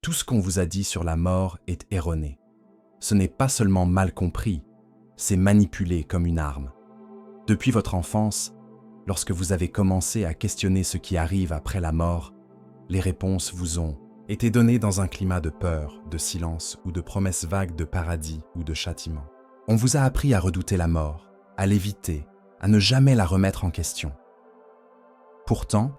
Tout ce qu'on vous a dit sur la mort est erroné. Ce n'est pas seulement mal compris, c'est manipulé comme une arme. Depuis votre enfance, lorsque vous avez commencé à questionner ce qui arrive après la mort, les réponses vous ont été données dans un climat de peur, de silence ou de promesses vagues de paradis ou de châtiment. On vous a appris à redouter la mort, à l'éviter, à ne jamais la remettre en question. Pourtant,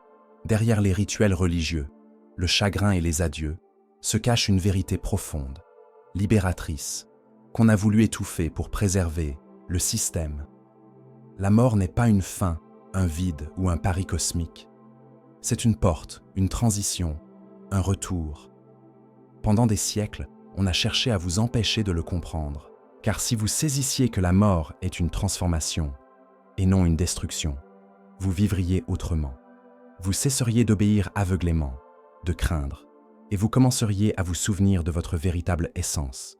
derrière les rituels religieux, le chagrin et les adieux, se cache une vérité profonde, libératrice, qu'on a voulu étouffer pour préserver le système. La mort n'est pas une fin, un vide ou un pari cosmique. C'est une porte, une transition, un retour. Pendant des siècles, on a cherché à vous empêcher de le comprendre, car si vous saisissiez que la mort est une transformation et non une destruction, vous vivriez autrement. Vous cesseriez d'obéir aveuglément, de craindre, et vous commenceriez à vous souvenir de votre véritable essence.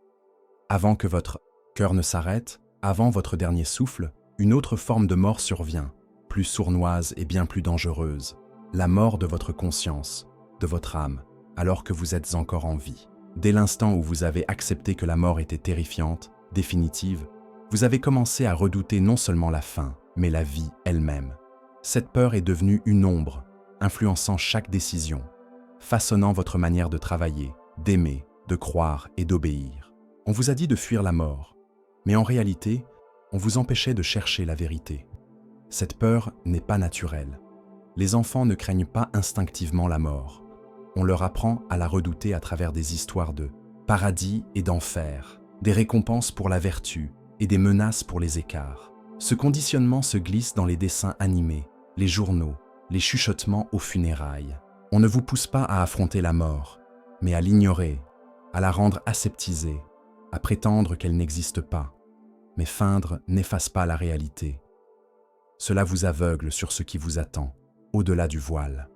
Avant que votre cœur ne s'arrête, avant votre dernier souffle, une autre forme de mort survient, plus sournoise et bien plus dangereuse, la mort de votre conscience, de votre âme, alors que vous êtes encore en vie. Dès l'instant où vous avez accepté que la mort était terrifiante, définitive, vous avez commencé à redouter non seulement la fin, mais la vie elle-même. Cette peur est devenue une ombre, influençant chaque décision, façonnant votre manière de travailler, d'aimer, de croire et d'obéir. On vous a dit de fuir la mort, mais en réalité, on vous empêchait de chercher la vérité. Cette peur n'est pas naturelle. Les enfants ne craignent pas instinctivement la mort. On leur apprend à la redouter à travers des histoires de paradis et d'enfer, des récompenses pour la vertu et des menaces pour les écarts. Ce conditionnement se glisse dans les dessins animés, les journaux, les chuchotements aux funérailles. On ne vous pousse pas à affronter la mort, mais à l'ignorer, à la rendre aseptisée, à prétendre qu'elle n'existe pas. Mais feindre n'efface pas la réalité. Cela vous aveugle sur ce qui vous attend, au-delà du voile.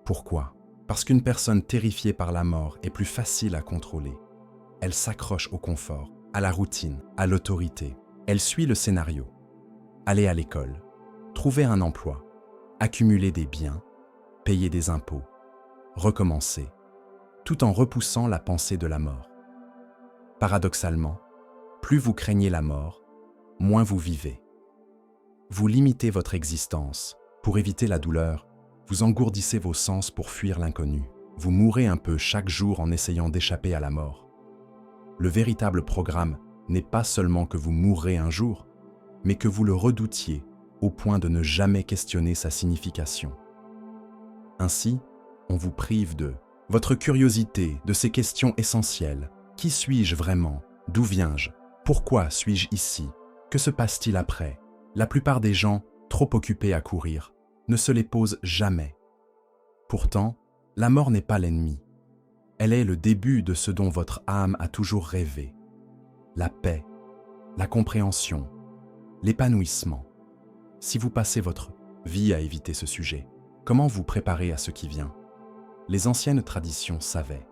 Pourquoi ? Parce qu'une personne terrifiée par la mort est plus facile à contrôler. Elle s'accroche au confort, à la routine, à l'autorité. Elle suit le scénario. Aller à l'école, trouver un emploi, accumuler des biens, payer des impôts, recommencer, tout en repoussant la pensée de la mort. Paradoxalement, plus vous craignez la mort, moins vous vivez. Vous limitez votre existence. Pour éviter la douleur, vous engourdissez vos sens pour fuir l'inconnu. Vous mourrez un peu chaque jour en essayant d'échapper à la mort. Le véritable programme n'est pas seulement que vous mourrez un jour, mais que vous le redoutiez au point de ne jamais questionner sa signification. Ainsi, on vous prive de votre curiosité, de ces questions essentielles. Qui suis-je vraiment ? D'où viens-je ? Pourquoi suis-je ici ? Que se passe-t-il après ? La plupart des gens, trop occupés à courir, ne se les posent jamais. Pourtant, la mort n'est pas l'ennemi. Elle est le début de ce dont votre âme a toujours rêvé. La paix, la compréhension, l'épanouissement. Si vous passez votre vie à éviter ce sujet, comment vous préparer à ce qui vient ? Les anciennes traditions savaient.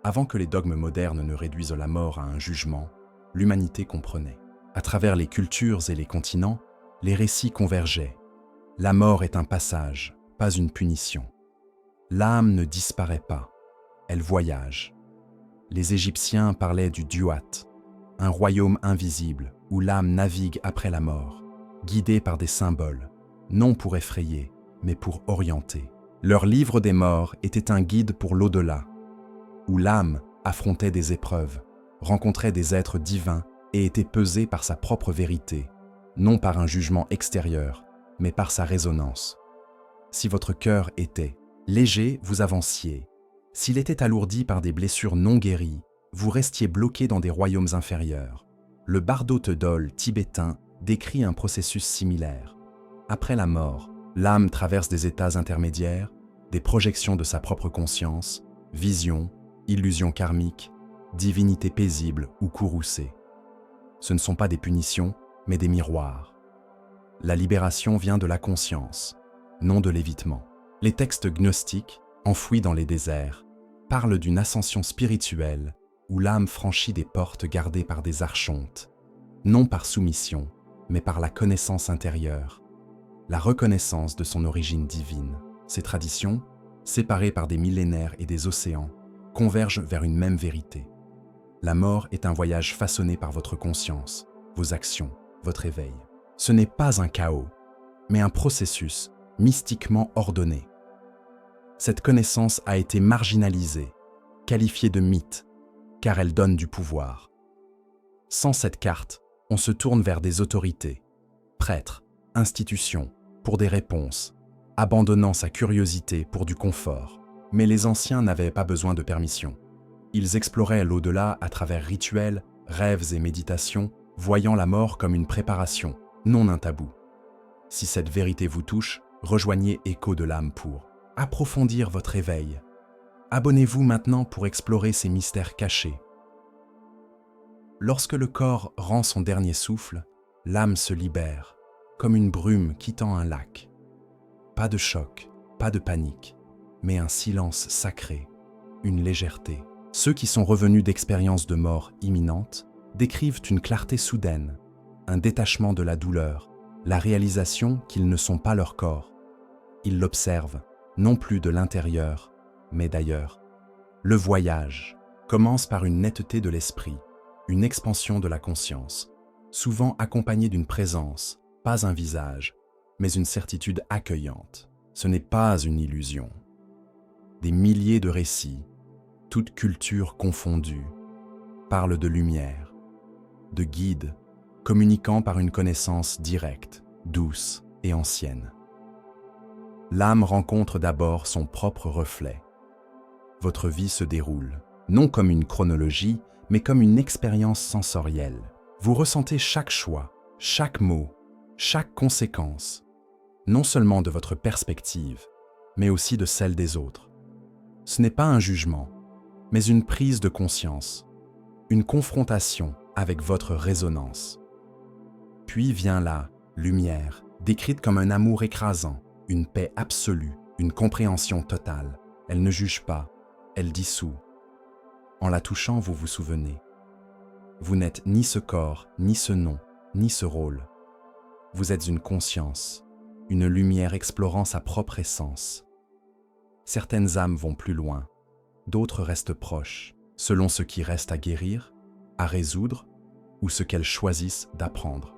Avant que les dogmes modernes ne réduisent la mort à un jugement, l'humanité comprenait. À travers les cultures et les continents, les récits convergeaient. La mort est un passage, pas une punition. L'âme ne disparaît pas, elle voyage. Les Égyptiens parlaient du Duat, un royaume invisible où l'âme navigue après la mort, guidée par des symboles, non pour effrayer, mais pour orienter. Leur livre des morts était un guide pour l'au-delà, où l'âme affrontait des épreuves, rencontrait des êtres divins et était pesée par sa propre vérité, non par un jugement extérieur, mais par sa résonance. Si votre cœur était léger, vous avanciez. S'il était alourdi par des blessures non guéries, vous restiez bloqué dans des royaumes inférieurs. Le Bardo Thodol tibétain décrit un processus similaire. Après la mort, l'âme traverse des états intermédiaires, des projections de sa propre conscience, visions, illusions karmiques, divinités paisibles ou courroucées. Ce ne sont pas des punitions, mais des miroirs. La libération vient de la conscience, non de l'évitement. Les textes gnostiques, enfouis dans les déserts, parlent d'une ascension spirituelle où l'âme franchit des portes gardées par des archontes, non par soumission, mais par la connaissance intérieure, la reconnaissance de son origine divine. Ces traditions, séparées par des millénaires et des océans, convergent vers une même vérité. La mort est un voyage façonné par votre conscience, vos actions, votre éveil. Ce n'est pas un chaos, mais un processus mystiquement ordonné. Cette connaissance a été marginalisée, qualifiée de mythe, car elle donne du pouvoir. Sans cette carte, on se tourne vers des autorités, prêtres, institutions, pour des réponses, abandonnant sa curiosité pour du confort. Mais les anciens n'avaient pas besoin de permission. Ils exploraient l'au-delà à travers rituels, rêves et méditations, voyant la mort comme une préparation, non un tabou. Si cette vérité vous touche, rejoignez Écho de l'âme pour approfondir votre éveil. Abonnez-vous maintenant pour explorer ces mystères cachés. Lorsque le corps rend son dernier souffle, l'âme se libère, comme une brume quittant un lac. Pas de choc, pas de panique, mais un silence sacré, une légèreté. Ceux qui sont revenus d'expériences de mort imminente décrivent une clarté soudaine, un détachement de la douleur, la réalisation qu'ils ne sont pas leur corps. Ils l'observent, non plus de l'intérieur, mais d'ailleurs. Le voyage commence par une netteté de l'esprit, une expansion de la conscience, souvent accompagnée d'une présence, pas un visage, mais une certitude accueillante. Ce n'est pas une illusion. Des milliers de récits, toutes cultures confondues, parlent de lumière, de guides, communiquant par une connaissance directe, douce et ancienne. L'âme rencontre d'abord son propre reflet. Votre vie se déroule, non comme une chronologie, mais comme une expérience sensorielle. Vous ressentez chaque choix, chaque mot, chaque conséquence, non seulement de votre perspective, mais aussi de celle des autres. Ce n'est pas un jugement, mais une prise de conscience, une confrontation avec votre résonance. Puis vient la lumière, décrite comme un amour écrasant, une paix absolue, une compréhension totale. Elle ne juge pas, elle dissout. En la touchant, vous vous souvenez. Vous n'êtes ni ce corps, ni ce nom, ni ce rôle. Vous êtes une conscience, une lumière explorant sa propre essence. Certaines âmes vont plus loin, d'autres restent proches, selon ce qui reste à guérir, à résoudre, ou ce qu'elles choisissent d'apprendre.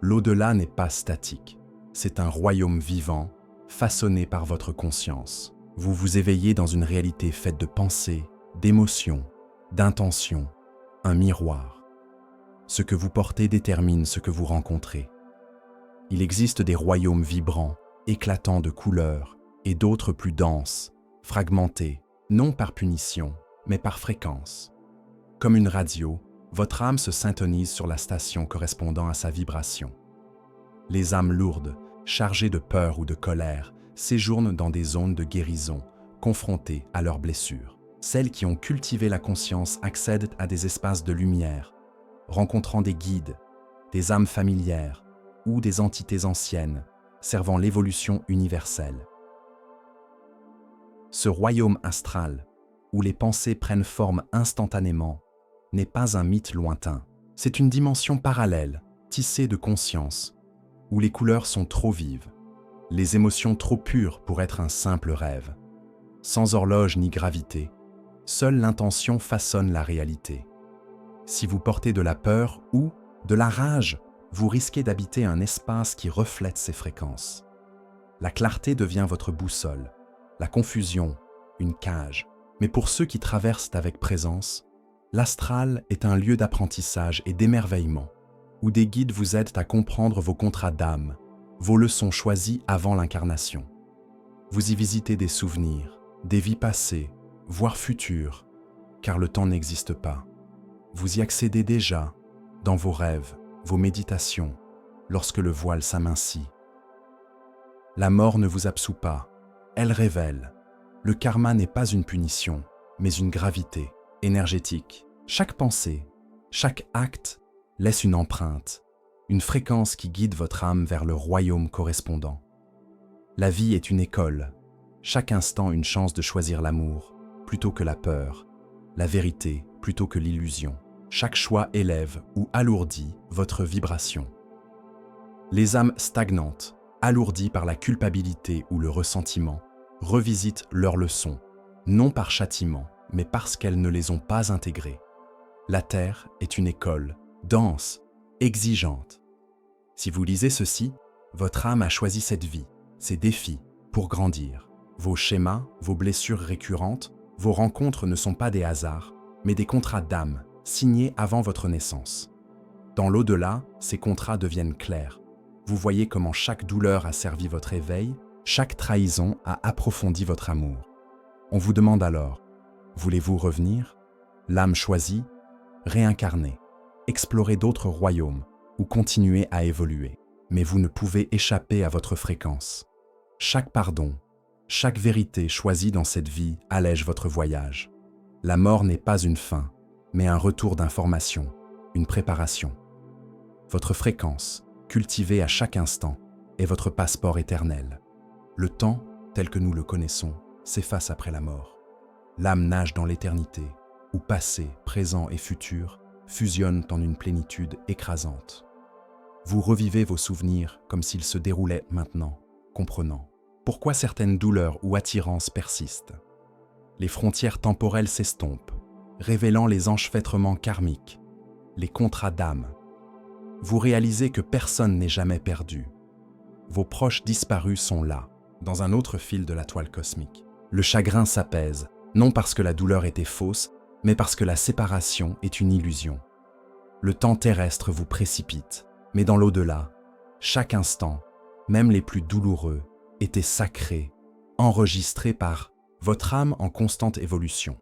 L'au-delà n'est pas statique, c'est un royaume vivant, façonné par votre conscience. Vous vous éveillez dans une réalité faite de pensées, d'émotions, d'intentions, un miroir. Ce que vous portez détermine ce que vous rencontrez. Il existe des royaumes vibrants, éclatants de couleurs, et d'autres plus denses, fragmentés, non par punition, mais par fréquence. Comme une radio, votre âme se syntonise sur la station correspondant à sa vibration. Les âmes lourdes, chargées de peur ou de colère, séjournent dans des zones de guérison, confrontées à leurs blessures. Celles qui ont cultivé la conscience accèdent à des espaces de lumière, rencontrant des guides, des âmes familières ou des entités anciennes, servant l'évolution universelle. Ce royaume astral, où les pensées prennent forme instantanément, n'est pas un mythe lointain. C'est une dimension parallèle, tissée de conscience, où les couleurs sont trop vives, les émotions trop pures pour être un simple rêve. Sans horloge ni gravité, seule l'intention façonne la réalité. Si vous portez de la peur ou de la rage, vous risquez d'habiter un espace qui reflète ces fréquences. La clarté devient votre boussole, la confusion, une cage. Mais pour ceux qui traversent avec présence, l'astral est un lieu d'apprentissage et d'émerveillement, où des guides vous aident à comprendre vos contrats d'âme, vos leçons choisies avant l'incarnation. Vous y visitez des souvenirs, des vies passées, voire futures, car le temps n'existe pas. Vous y accédez déjà, dans vos rêves, vos méditations, lorsque le voile s'amincit. La mort ne vous absout pas, elle révèle. Le karma n'est pas une punition, mais une gravité énergétique. Chaque pensée, chaque acte laisse une empreinte, une fréquence qui guide votre âme vers le royaume correspondant. La vie est une école, chaque instant une chance de choisir l'amour plutôt que la peur, la vérité plutôt que l'illusion. Chaque choix élève ou alourdit votre vibration. Les âmes stagnantes, alourdies par la culpabilité ou le ressentiment, revisitent leurs leçons, non par châtiment, mais parce qu'elles ne les ont pas intégrées. La Terre est une école, dense, exigeante. Si vous lisez ceci, votre âme a choisi cette vie, ces défis, pour grandir. Vos schémas, vos blessures récurrentes, vos rencontres ne sont pas des hasards, mais des contrats d'âme, signés avant votre naissance. Dans l'au-delà, ces contrats deviennent clairs. Vous voyez comment chaque douleur a servi votre éveil, chaque trahison a approfondi votre amour. On vous demande alors, voulez-vous revenir? L'âme choisit, réincarner, explorer d'autres royaumes ou continuer à évoluer. Mais vous ne pouvez échapper à votre fréquence. Chaque pardon, chaque vérité choisie dans cette vie allège votre voyage. La mort n'est pas une fin, mais un retour d'information, une préparation. Votre fréquence, cultivée à chaque instant, est votre passeport éternel. Le temps, tel que nous le connaissons, s'efface après la mort. L'âme nage dans l'éternité, où passé, présent et futur fusionnent en une plénitude écrasante. Vous revivez vos souvenirs comme s'ils se déroulaient maintenant, comprenant pourquoi certaines douleurs ou attirances persistent. Les frontières temporelles s'estompent, révélant les enchevêtrements karmiques, les contrats d'âme. Vous réalisez que personne n'est jamais perdu. Vos proches disparus sont là, dans un autre fil de la toile cosmique. Le chagrin s'apaise, non parce que la douleur était fausse, mais parce que la séparation est une illusion. Le temps terrestre vous précipite, mais dans l'au-delà, chaque instant, même les plus douloureux, était sacré, enregistré par votre âme en constante évolution.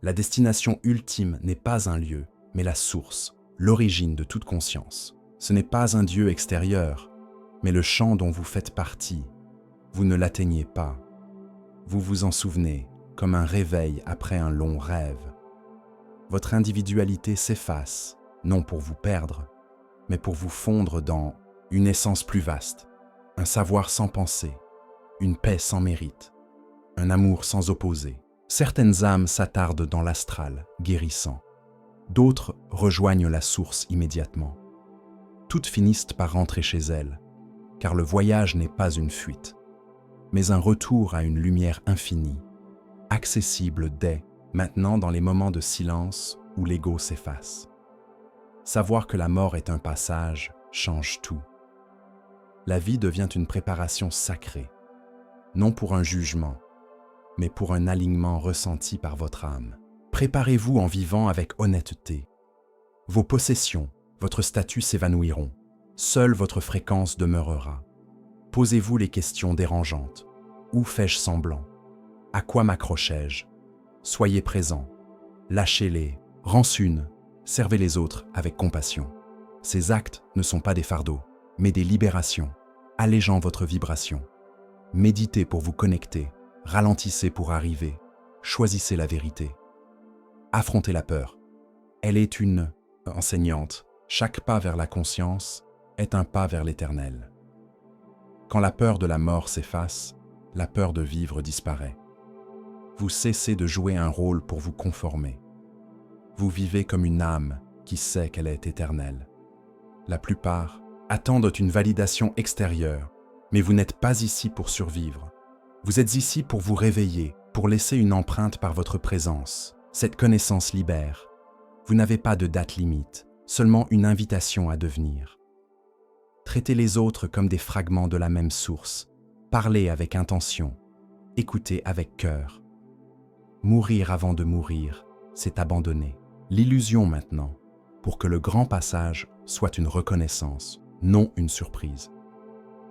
La destination ultime n'est pas un lieu, mais la source, l'origine de toute conscience. Ce n'est pas un Dieu extérieur, mais le champ dont vous faites partie. Vous ne l'atteignez pas. Vous vous en souvenez, comme un réveil après un long rêve. Votre individualité s'efface, non pour vous perdre, mais pour vous fondre dans une essence plus vaste, un savoir sans pensée, une paix sans mérite, un amour sans opposé. Certaines âmes s'attardent dans l'astral, guérissant. D'autres rejoignent la source immédiatement. Toutes finissent par rentrer chez elles, car le voyage n'est pas une fuite, mais un retour à une lumière infinie, accessible dès maintenant dans les moments de silence où l'ego s'efface. Savoir que la mort est un passage change tout. La vie devient une préparation sacrée, non pour un jugement, mais pour un alignement ressenti par votre âme. Préparez-vous en vivant avec honnêteté. Vos possessions, votre statut s'évanouiront. Seule votre fréquence demeurera. Posez-vous les questions dérangeantes. Où fais-je semblant? À quoi m'accrochais-je? Soyez présent. Lâchez-les. Rancune. Servez les autres avec compassion. Ces actes ne sont pas des fardeaux, mais des libérations, allégeant votre vibration. Méditez pour vous connecter. Ralentissez pour arriver. Choisissez la vérité. Affrontez la peur. Elle est une enseignante. Chaque pas vers la conscience est un pas vers l'éternel. Quand la peur de la mort s'efface, la peur de vivre disparaît. Vous cessez de jouer un rôle pour vous conformer. Vous vivez comme une âme qui sait qu'elle est éternelle. La plupart attendent une validation extérieure, mais vous n'êtes pas ici pour survivre. Vous êtes ici pour vous réveiller, pour laisser une empreinte par votre présence. Cette connaissance libère. Vous n'avez pas de date limite, seulement une invitation à devenir. Traitez les autres comme des fragments de la même source. Parlez avec intention. Écoutez avec cœur. Mourir avant de mourir, c'est abandonner. L'illusion maintenant, pour que le grand passage soit une reconnaissance, non une surprise.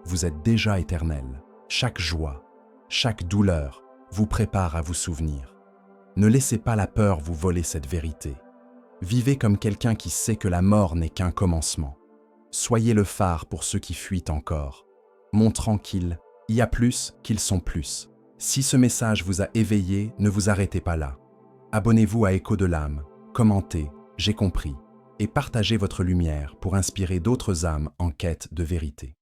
Vous êtes déjà éternel. Chaque joie, chaque douleur vous prépare à vous souvenir. Ne laissez pas la peur vous voler cette vérité. Vivez comme quelqu'un qui sait que la mort n'est qu'un commencement. Soyez le phare pour ceux qui fuient encore, montrant qu'il y a plus qu'ils sont plus. Si ce message vous a éveillé, ne vous arrêtez pas là. Abonnez-vous à Écho de l'âme, commentez « J'ai compris » et partagez votre lumière pour inspirer d'autres âmes en quête de vérité.